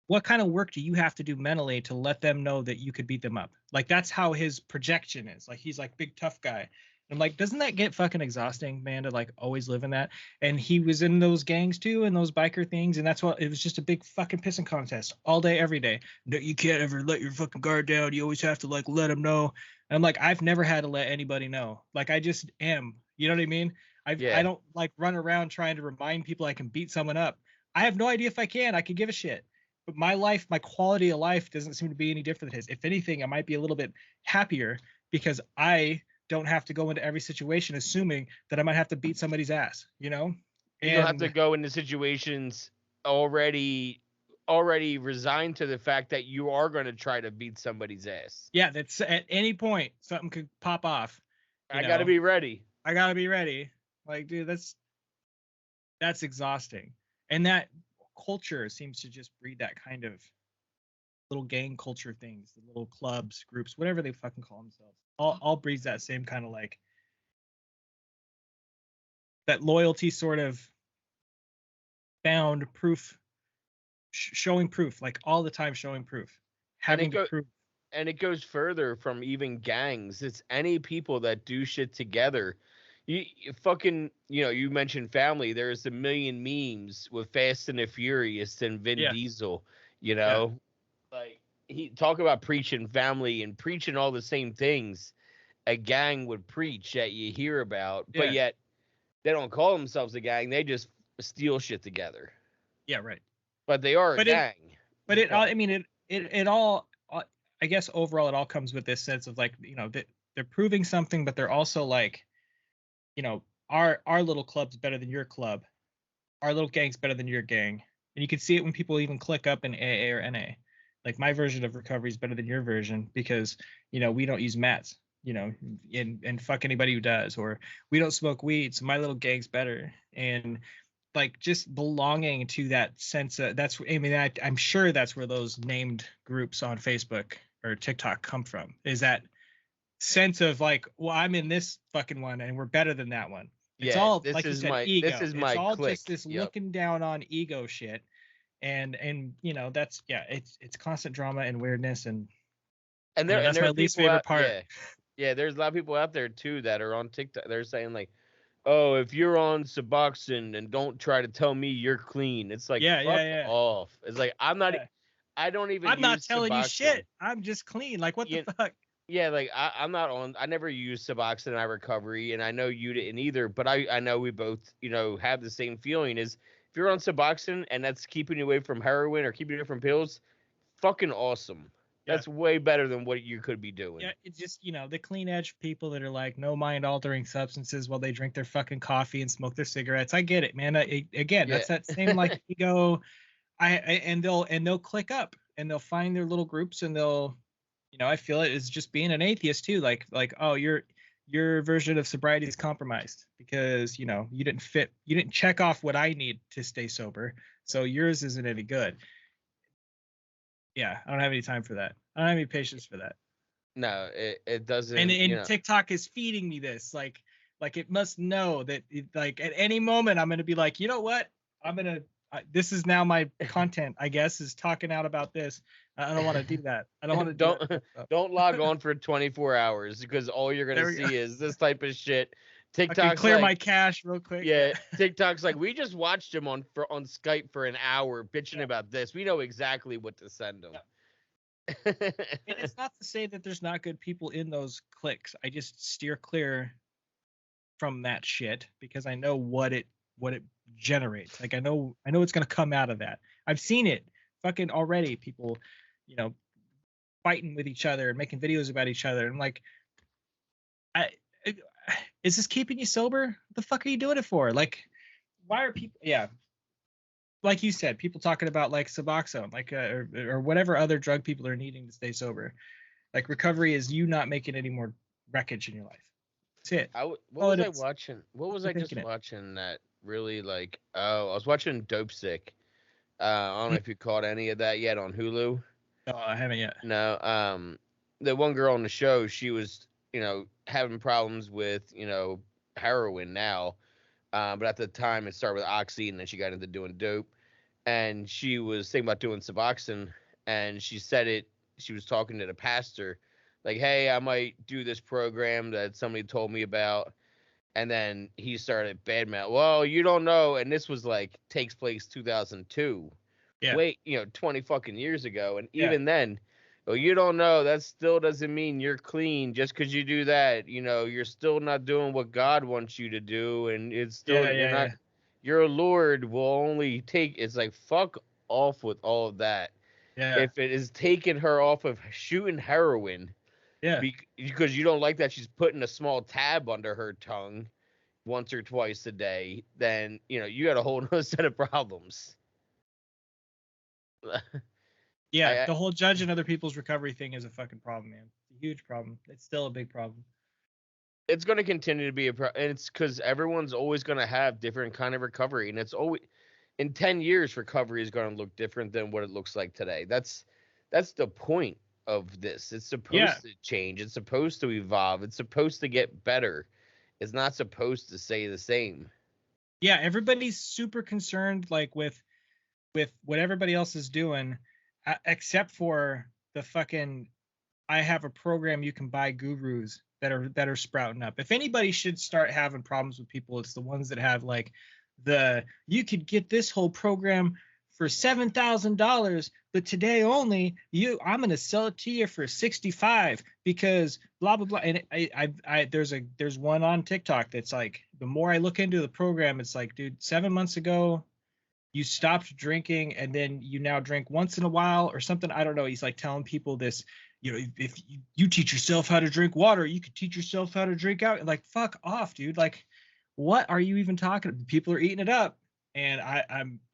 what kind of work do you have to do mentally to let them know that you could beat them up? Like, that's how his projection is. Like, he's like big tough guy. I'm like, doesn't that get fucking exhausting, man, to always live in that? And he was in those gangs too, and those biker things, and that's what it was, just a big fucking pissing contest all day, every day. No, you can't ever let your fucking guard down. You always have to let them know. And I'm like, I've never had to let anybody know. Like, I just am. You know what I mean? I don't run around trying to remind people I can beat someone up. I have no idea if I can. I could give a shit. But my life, my quality of life doesn't seem to be any different than his. If anything, I might be a little bit happier because I don't have to go into every situation assuming that I might have to beat somebody's ass, You don't have to go into situations already resigned to the fact that you are going to try to beat somebody's ass. Yeah, that's at any point something could pop off. I got to be ready. Like, dude, that's exhausting. And that culture seems to just breed that kind of little gang culture things, the little clubs, groups, whatever they fucking call themselves. All breeds that same kind of that loyalty, sort of found proof, showing proof, like all the time showing proof, having to prove. And it goes further from even gangs. It's any people that do shit together. You fucking, you mentioned family. There's a million memes with Fast and the Furious and Vin Diesel, like he talk about preaching family and preaching all the same things a gang would preach that you hear about, but yet they don't call themselves a gang. They just steal shit together. Yeah, right. But they are a gang. It all I guess overall it all comes with this sense of like, that they're proving something, but they're also like, our little club's better than your club, our little gang's better than your gang. And you can see it when people even click up in AA or NA. Like my version of recovery is better than your version because, we don't use mats, and fuck anybody who does, or we don't smoke weed. So my little gang's better. And like just belonging to that sense of I'm sure that's where those named groups on Facebook or TikTok come from, is that sense of like, well, I'm in this fucking one and we're better than that one. It's Yeah, all this like you is said, my ego. this is It's my all clique. just this Yep. looking down on ego shit. And that's it's constant drama and weirdness, and that's my least favorite part. Yeah, there's a lot of people out there too that are on TikTok. They're saying like, "Oh, if you're on Suboxone and don't try to tell me you're clean." It's like, fuck off. It's like I'm not. I don't even. I'm not use telling you Suboxone. shit. I'm just clean. Like what the fuck? Yeah, like I'm not on. I never use Suboxone in my recovery, and I know you didn't either. But I know we both have the same feeling. Is if you're on Suboxone and that's keeping you away from heroin or keeping you away from pills, fucking awesome. Yeah. That's way better than what you could be doing. Yeah, it's just, the clean edge people that are like no mind altering substances while they drink their fucking coffee and smoke their cigarettes. I get it, man. That's that same like ego. And they'll click up and they'll find their little groups and they'll, I feel it is just being an atheist too. Like, oh, your version of sobriety is compromised because, you didn't check off what I need to stay sober. So yours isn't any good. Yeah, I don't have any time for that. I don't have any patience for that. No, it doesn't. And TikTok is feeding me this. Like it must know that like at any moment I'm gonna be like, you know what? This is now my content. I guess is talking out about this. I don't want to do that. I don't want to don't log on for 24 hours because all you're gonna see is this type of shit. TikTok's I can clear my cache real quick. Yeah, TikTok's like, we just watched him on Skype for an hour bitching about this. We know exactly what to send him. Yeah. And it's not to say that there's not good people in those cliques. I just steer clear from that shit because I know what it generates. Like I know it's gonna come out of that. I've seen it fucking already. People, fighting with each other and making videos about each other. I'm like, is this keeping you sober? What the fuck are you doing it for? Like, why are people? Yeah, like you said, people talking about like Suboxone, like or whatever other drug people are needing to stay sober. Like recovery is you not making any more wreckage in your life. That's it. What was I watching? What was I just watching that really like? Oh, I was watching Dope Sick. I don't know if you caught any of that yet on Hulu. No, I haven't yet. No. The one girl on the show, she was having problems with heroin now, but at the time it started with oxy and then she got into doing dope, and she was thinking about doing Suboxone, and she was talking to the pastor like, hey, I might do this program that somebody told me about, and then he started badmouth, well, you don't know, and this was like takes place 2002. Wait, 20 fucking years ago, and even then, well, you don't know, that still doesn't mean you're clean just because you do that. You're still not doing what God wants you to do, and it's still not. Your Lord will only take. It's like fuck off with all of that. Yeah. If it is taking her off of shooting heroin, because you don't like that she's putting a small tab under her tongue once or twice a day, then you got a whole other set of problems. Yeah, the whole judging other people's recovery thing is a fucking problem, man. It's a huge problem. It's still a big problem. It's going to continue to be a problem, and it's because everyone's always going to have different kind of recovery, and it's always in 10 years recovery is going to look different than what it looks like today. That's the point of this. It's supposed to change. It's supposed to evolve. It's supposed to get better. It's not supposed to stay the same. Yeah, everybody's super concerned like with what everybody else is doing, except for the fucking I have a program you can buy gurus that are sprouting up. If anybody should start having problems with people, it's the ones that have like you could get this whole program for $7,000, but today only I'm going to sell it to you for $65 because blah blah blah. And there's one on TikTok that's like, the more I look into the program, it's like, dude, 7 months ago you stopped drinking and then you now drink once in a while or something. I don't know. He's like telling people this, if you teach yourself how to drink water, you could teach yourself how to drink out. Like, fuck off, dude. Like, what are you even talking about? People are eating it up, and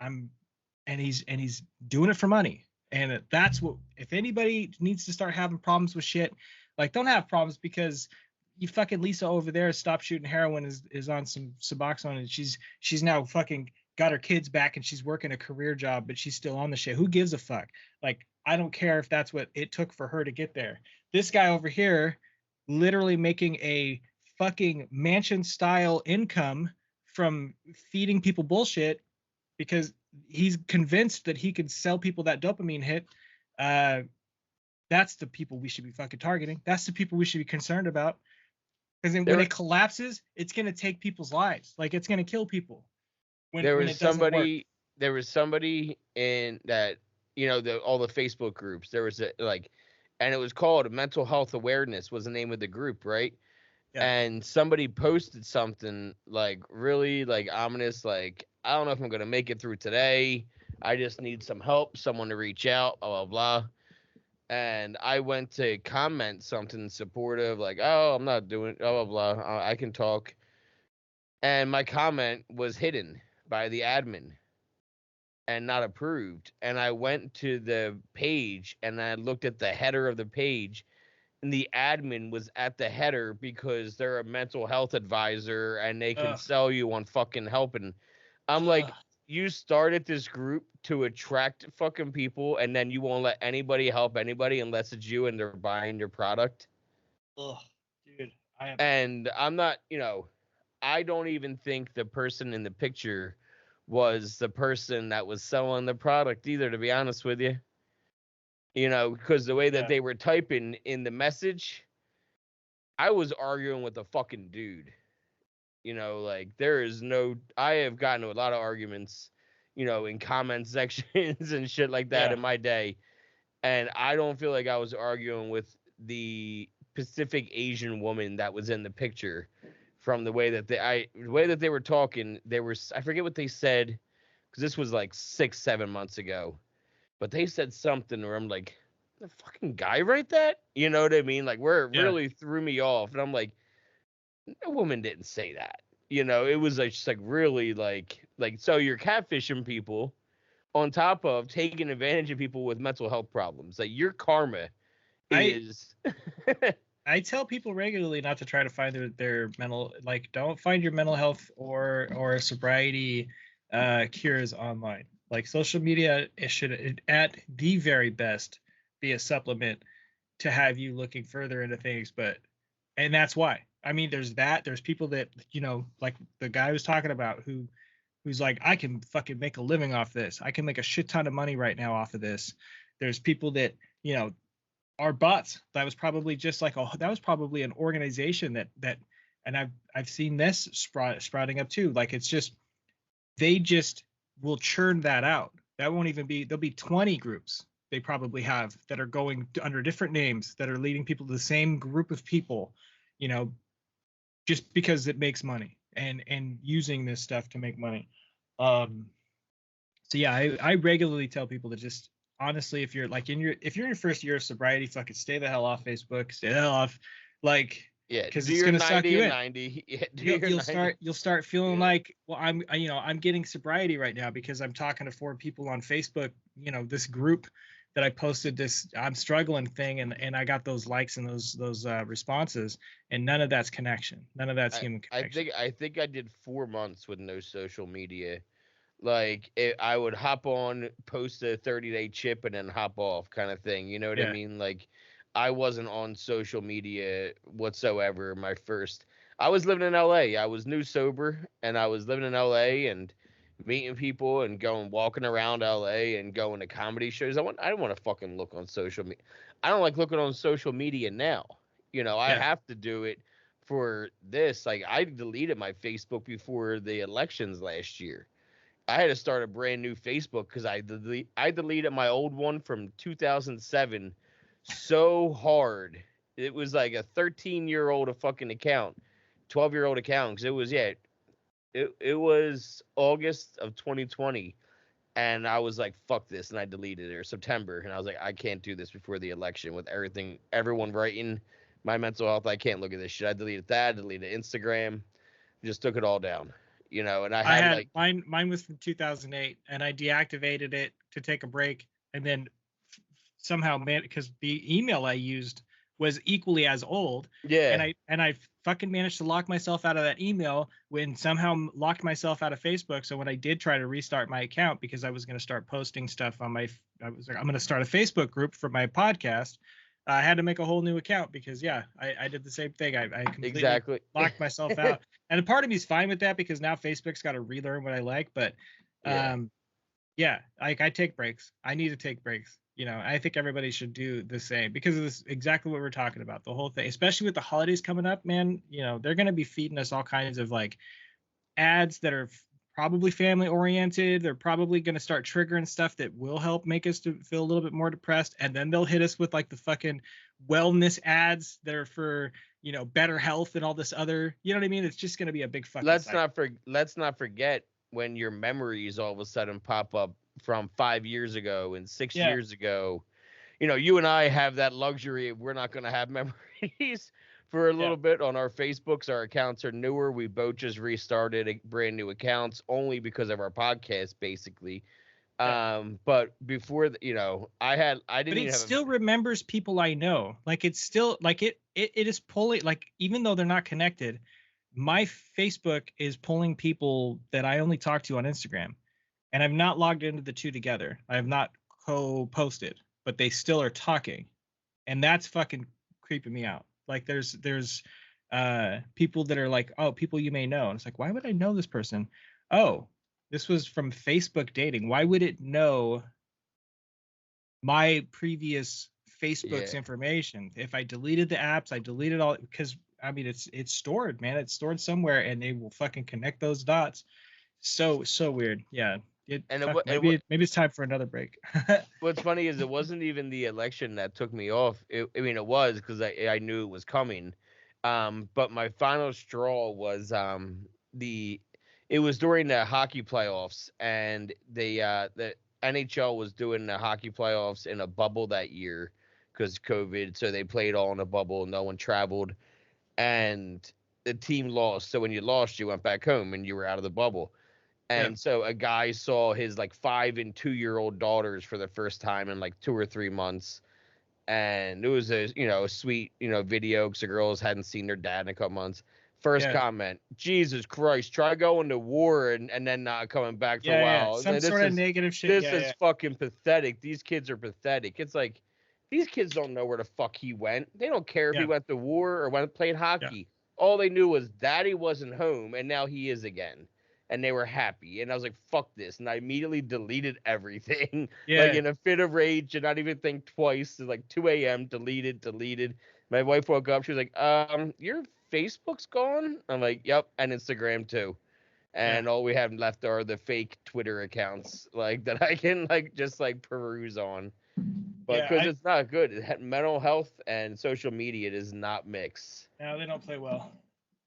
and he's doing it for money. And that's what, if anybody needs to start having problems with shit, like, don't have problems because you fucking Lisa over there stopped shooting heroin, is on some Suboxone, and she's now fucking got her kids back and she's working a career job, but she's still on the shit. Who gives a fuck? Like, I don't care if that's what it took for her to get there. This guy over here literally making a fucking mansion style income from feeding people bullshit because he's convinced that he could sell people that dopamine hit. That's the people we should be fucking targeting. That's the people we should be concerned about. Because when it collapses, it's going to take people's lives. Like, it's going to kill people. When it doesn't work. There was somebody in that, all the Facebook groups. There was and it was called Mental Health Awareness was the name of the group, right? Yeah. And somebody posted something like really like ominous, like, I don't know if I'm gonna make it through today. I just need some help, someone to reach out, blah blah blah. And I went to comment something supportive, like, oh, I'm not doing blah blah blah. I can talk. And my comment was hidden by the admin and not approved. And I went to the page and I looked at the header of the page, and the admin was at the header because they're a mental health advisor and they can sell you on fucking helping. I'm like, you started this group to attract fucking people, and then you won't let anybody help anybody unless it's you and they're buying your product. Ugh, dude. And I'm not, I don't even think the person in the picture was the person that was selling the product either, to be honest with you. Because the way that they were typing in the message, I was arguing with a fucking dude. Like, I have gotten to a lot of arguments, in comment sections and shit like that in my day. And I don't feel like I was arguing with the Pacific Asian woman that was in the picture. From the way that they were talking, I forget what they said, because this was like 6-7 months ago, but they said something where I'm like, the fucking guy write that? You know what I mean? Like, where it really threw me off, and I'm like, no woman didn't say that. It was like, just like really like so you're catfishing people on top of taking advantage of people with mental health problems. Like, your karma is. I tell people regularly not to try to find their mental, like, don't find your mental health or sobriety cures online. Like, social media, it should at the very best be a supplement to have you looking further into things. And that's why. I mean, there's people that, like the guy I was talking about who's like, I can fucking make a living off this. I can make a shit ton of money right now off of this. There's people that, are bots. That was probably just like that was probably an organization that and I've seen this sprouting up too. Like, it's just, they just will churn that out. That won't even be, there'll be 20 groups they probably have that are going under different names that are leading people to the same group of people, just because it makes money and using this stuff to make money. So yeah, I regularly tell people to just, honestly, if you're in your first year of sobriety, fucking stay the hell off Facebook, stay the hell off, like, because it's gonna suck you in. 90. Yeah, you'll start feeling like, well, I'm getting sobriety right now because I'm talking to 4 people on Facebook, this group that I posted this I'm struggling thing, and I got those likes and those responses, and none of that's connection, none of that's human connection. I think I did 4 months with no social media. Like, I would hop on, post a 30-day chip, and then hop off, kind of thing. You know what I mean? Like, I wasn't on social media whatsoever. I was living in LA. I was new sober, and I was living in LA and meeting people and walking around LA and going to comedy shows. I don't want to fucking look on social media. I don't like looking on social media now. I have to do it for this. Like, I deleted my Facebook before the elections last year. I had to start a brand new Facebook because I deleted my old one from 2007 so hard. It was like a 13-year-old fucking account, 12-year-old account, because it was August of 2020 And I was like, fuck this. And I deleted it, or September. And I was like, I can't do this before the election with everyone writing my mental health. I can't look at this shit. I deleted that, deleted Instagram, just took it all down, and I I had had like, mine was from 2008, and I deactivated it to take a break, and then somehow because the email I used was equally as old, yeah, and I fucking managed to lock myself out of that email, when somehow locked myself out of Facebook. So when I did try to restart my account, because I was going to start posting stuff on I was like, I'm going to start a Facebook group for my podcast. I had to make a whole new account because I did the same thing. I completely exactly. locked myself out, and a part of me is fine with that because now Facebook's got to relearn what I like. But Yeah. yeah, like I take breaks. I need to take breaks. I think everybody should do the same because of this, exactly what we're talking about, the whole thing, especially with the holidays coming up, man. They're going to be feeding us all kinds of like ads that are probably family oriented. They're probably going to start triggering stuff that will help make us to feel a little bit more depressed. And then they'll hit us with like the fucking wellness ads that are for, better health and all this other, you know what I mean? It's just going to be a big fucking let's cycle. not forget when your memories all of a sudden pop up from 5 years ago and 6 years ago. You and I have that luxury of we're not going to have memories for a Yeah. little bit on our Facebooks. Our accounts are newer. We both just restarted brand new accounts only because of our podcast, basically. Yeah. But before I But didn't it even have still remembers people I know. Like it's still like it is pulling, like, even though they're not connected, my Facebook is pulling people that I only talk to on Instagram. And I've not logged into the two together. I have not co-posted, but they still are talking. And that's fucking creeping me out. Like there's people that are like, oh, people you may know. And it's like, why would I know this person? Oh, this was from Facebook dating. Why would it know my previous Facebook's yeah. information? If I deleted the apps, I deleted all, because I mean it's stored, man. It's stored somewhere, and they will fucking connect those dots. So weird. Yeah. And Maybe it's time for another break. what's funny is it wasn't even the election that took me off. I mean, it was because I knew it was coming. But my final straw was the it was during the hockey playoffs, and the NHL was doing the hockey playoffs in a bubble that year because COVID. So they played all in a bubble. No one traveled, and the team lost. So when you lost, you went back home and you were out of the bubble. Yeah. And so a guy saw his like 5 and 2 year old daughters for the first time in like 2 or 3 months. And it was a sweet, video because the girls hadn't seen their dad in a couple months. First Yeah. comment, Jesus Christ, try going to war and then not coming back for a Yeah. while. Some This sort of is negative shit. this Yeah. is Yeah. fucking pathetic. These kids are pathetic. It's like these kids don't know where the fuck he went. They don't care if he Yeah. went to war or went played Yeah. hockey. All they knew was daddy wasn't home and now he is again. And they were happy. And I was like, fuck this. And I immediately deleted everything. Like Yeah. in a fit of rage and not even think twice. It's like 2 a.m. Deleted. My wife woke up. She was like, your Facebook's gone? I'm like, yep. And Instagram too. Yeah. And all we have left are the fake Twitter accounts, like that I can like just like peruse on. But because Yeah. it's not good. Mental health and social media does not mix. No, they don't play well.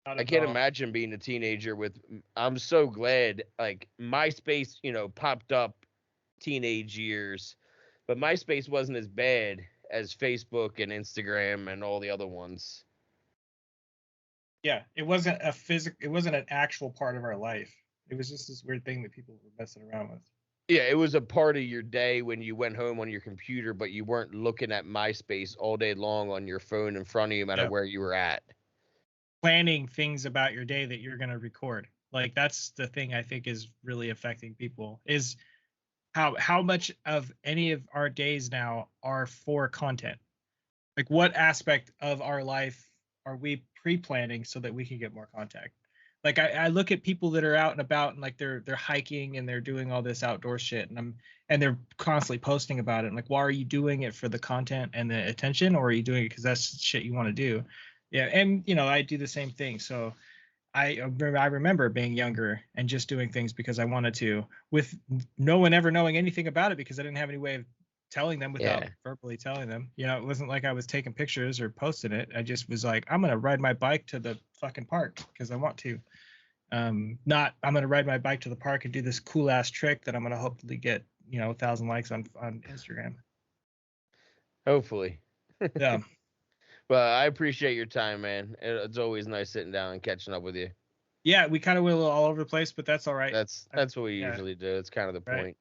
Not I at can't all. imagine being a teenager with. I'm so glad like MySpace, popped up teenage years, but MySpace wasn't as bad as Facebook and Instagram and all the other ones. Yeah, it wasn't an actual part of our life. It was just this weird thing that people were messing around with. Yeah, it was a part of your day when you went home on your computer, but you weren't looking at MySpace all day long on your phone in front of you, no matter where you were at. Planning things about your day that you're going to record. Like that's the thing I think is really affecting people, is how much of any of our days now are for content. Like what aspect of our life are we pre-planning so that we can get more contact? Like I look at people that are out and about and like they're hiking and they're doing all this outdoor shit, and they're constantly posting about it. And like, why are you doing it for the content and the attention, or are you doing it because that's shit you want to do? Yeah, and I do the same thing. So I remember being younger and just doing things because I wanted to, with no one ever knowing anything about it because I didn't have any way of telling them without verbally telling them. It wasn't like I was taking pictures or posting it. I just was like, I'm gonna ride my bike to the fucking park because I want to. Not I'm gonna ride my bike to the park and do this cool ass trick that I'm gonna hopefully get 1,000 likes on Instagram. Hopefully. Yeah. But I appreciate your time, man. It's always nice sitting down and catching up with you. Yeah, we kind of went a little all over the place, but that's all right. That's what we usually do. It's kind of the Right. point.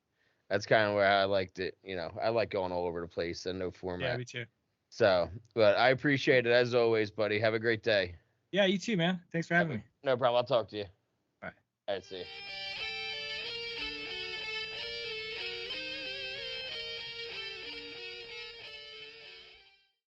That's kind of where I liked it. I like going all over the place and no format. Yeah, me too. So, but I appreciate it as always, buddy. Have a great day. Yeah, you too, man. Thanks for having me. No problem. I'll talk to you. Bye. All right, see you.